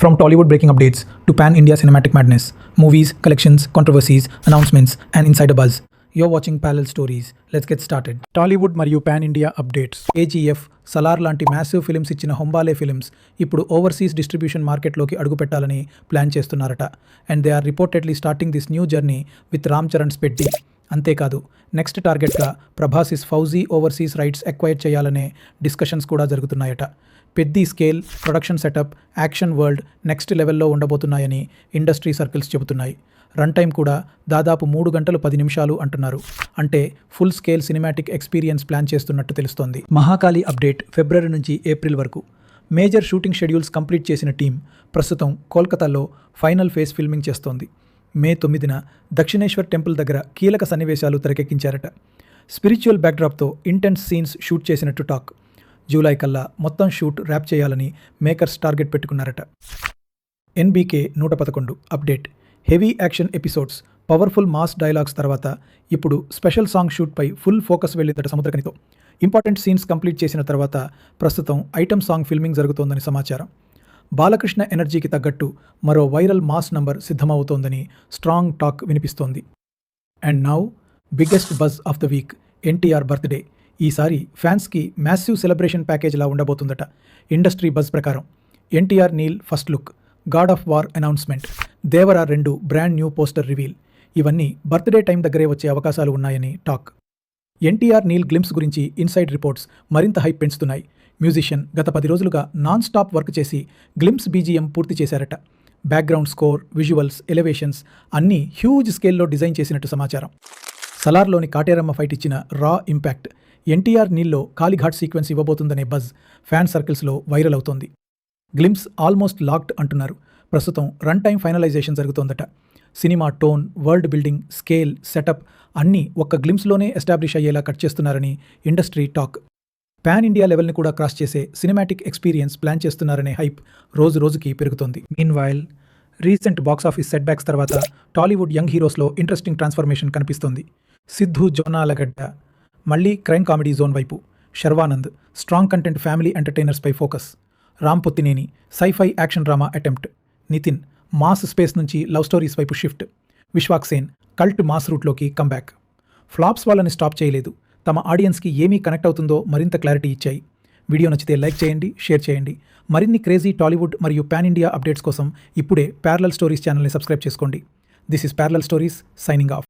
From Tollywood breaking updates to pan-India cinematic madness, movies, collections, controversies, announcements, and insider buzz. You're watching Parallel Stories. Let's get started. Tollywood మరియు pan-India updates. AGF, Salaar లాంటి massive films ఇచ్చిన Hombale films ఇప్పుడు overseas distribution మార్కెట్లోకి అడుగుపెట్టాలని plan చేస్తున్నారట. And they are reportedly starting this new journey with Ram Charan స్పెట్టి. అంతేకాదు next టార్గెట్గా Prabhas's Fauji overseas rights acquire చేయాలనే డిస్కషన్స్ కూడా జరుగుతున్నాయట. పెద్ద scale, production setup, action world next లెవెల్లో ఉండబోతున్నాయని ఇండస్ట్రీ సర్కిల్స్ చెబుతున్నాయి. రన్ టైం కూడా దాదాపు 3 గంటలు 10 నిమిషాలు అంటున్నారు. అంటే full scale cinematic experience plan చేస్తున్నట్టు తెలుస్తోంది. మహాకాళి అప్డేట్ ఫిబ్రవరి నుంచి ఏప్రిల్ వరకు మేజర్ షూటింగ్ షెడ్యూల్స్ కంప్లీట్ చేసిన టీం ప్రస్తుతం కోల్కతాలో ఫైనల్ ఫేజ్ ఫిల్మింగ్ చేస్తోంది. మే 9న దక్షిణేశ్వర్ టెంపుల్ దగ్గర కీలక సన్నివేశాలు తెరకెక్కించారట. స్పిరిచువల్ బ్యాక్డ్రాప్తో ఇంటెన్స్ సీన్స్ షూట్ చేసినట్టు టాక్. జూలై కల్లా మొత్తం షూట్ ర్యాప్ చేయాలని మేకర్స్ టార్గెట్ పెట్టుకున్నారట. NBK 111 update. Heavy action episodes, powerful mass dialogues తర్వాత ఇప్పుడు స్పెషల్ సాంగ్ షూట్పై ఫుల్ ఫోకస్ వెళ్ళిందట సముద్రకనితో. ఇంపార్టెంట్ సీన్స్ కంప్లీట్ చేసిన తర్వాత ప్రస్తుతం ఐటమ్ సాంగ్ ఫిల్మింగ్ జరుగుతోందని సమాచారం. బాలకృష్ణ ఎనర్జీకి తగ్గట్టు మరో వైరల్ మాస్ నంబర్ సిద్ధమవుతోందని స్ట్రాంగ్ టాక్ వినిపిస్తోంది. And now biggest buzz of the week, NTR birthday. ఈసారి ఫ్యాన్స్కి మ్యాసివ్ సెలబ్రేషన్ ప్యాకేజ్లా ఉండబోతుందట. ఇండస్ట్రీ బజ్ ప్రకారం NTR Neel first look, god of war announcement, Devara 2 brand new poster reveal, ఇవన్నీ బర్త్డే టైం దగ్గరే వచ్చే అవకాశాలు ఉన్నాయని టాక్. ఎన్టీఆర్ నీల్ గ్లిమ్స్ గురించి ఇన్సైడ్ రిపోర్ట్స్ మరింత హైప్ పెంచుతున్నాయి. మ్యూజిషియన్ గత 10 రోజులుగా నాన్ స్టాప్ వర్క్ చేసి గ్లిమ్స్ బీజిఎం పూర్తి చేశారట. బ్యాక్గ్రౌండ్ స్కోర్, విజువల్స్, ఎలివేషన్స్ అన్నీ హ్యూజ్ స్కేల్లో డిజైన్ చేసినట్టు సమాచారం. సలార్లోని కాటేరమ్మ ఫైట్ ఇచ్చిన రా ఇంపాక్ట్, ఎన్టీఆర్ నీల్లో కాలిఘాట్ సీక్వెన్స్ ఇవ్వబోతుందనే బజ్ ఫ్యాన్ సర్కిల్స్లో వైరల్ అవుతోంది. గ్లిమ్స్ ఆల్మోస్ట్ లాక్డ్ అంటున్నారు. ప్రస్తుతం రన్ టైం ఫైనలైజేషన్ జరుగుతోందట. Cinema tone, world building, scale, setup అన్నీ ఒక్క గ్లిమ్స్లోనే ఎస్టాబ్లిష్ అయ్యేలా కట్ చేస్తున్నారని ఇండస్ట్రీ టాక్. పాన్ ఇండియా లెవెల్ని కూడా క్రాస్ చేసే సినిమాటిక్ ఎక్స్పీరియన్స్ ప్లాన్ చేస్తున్నారనే హైప్ రోజు రోజుకి పెరుగుతోంది. Meanwhile recent box office set backs తర్వాత టాలీవుడ్ యంగ్ హీరోస్లో ఇంట్రెస్టింగ్ ట్రాన్స్ఫర్మేషన్ కనిపిస్తోంది. సిద్ధు జోనాలగడ్డ మళ్లీ క్రైమ్ కామెడీ జోన్ వైపు, శర్వానంద్ స్ట్రాంగ్ కంటెంట్ ఫ్యామిలీ ఎంటర్టైనర్స్పై focus, Ram Pothineni scifi action drama attempt, Nithiin mass space నుంచి లవ్ స్టోరీస్ వైపు షిఫ్ట్, విశ్వాక్సేన్ కల్ట్ మాస్ రూట్లోకి కంబ్యాక్. ఫ్లాప్స్ వాళ్ళని స్టాప్ చేయలేదు, తమ ఆడియన్స్కి ఏమీ కనెక్ట్ అవుతుందో మరింత క్లారిటీ ఇచ్చాయి. వీడియో నచ్చితే లైక్ చేయండి, షేర్ చేయండి. మరిన్ని క్రేజీ టాలీవుడ్ మరియు పాన్ ఇండియా అప్డేట్స్ కోసం ఇప్పుడే ప్యారలల్ స్టోరీస్ ఛానల్ని సబ్స్క్రైబ్ చేసుకోండి. This is parallel stories signing off.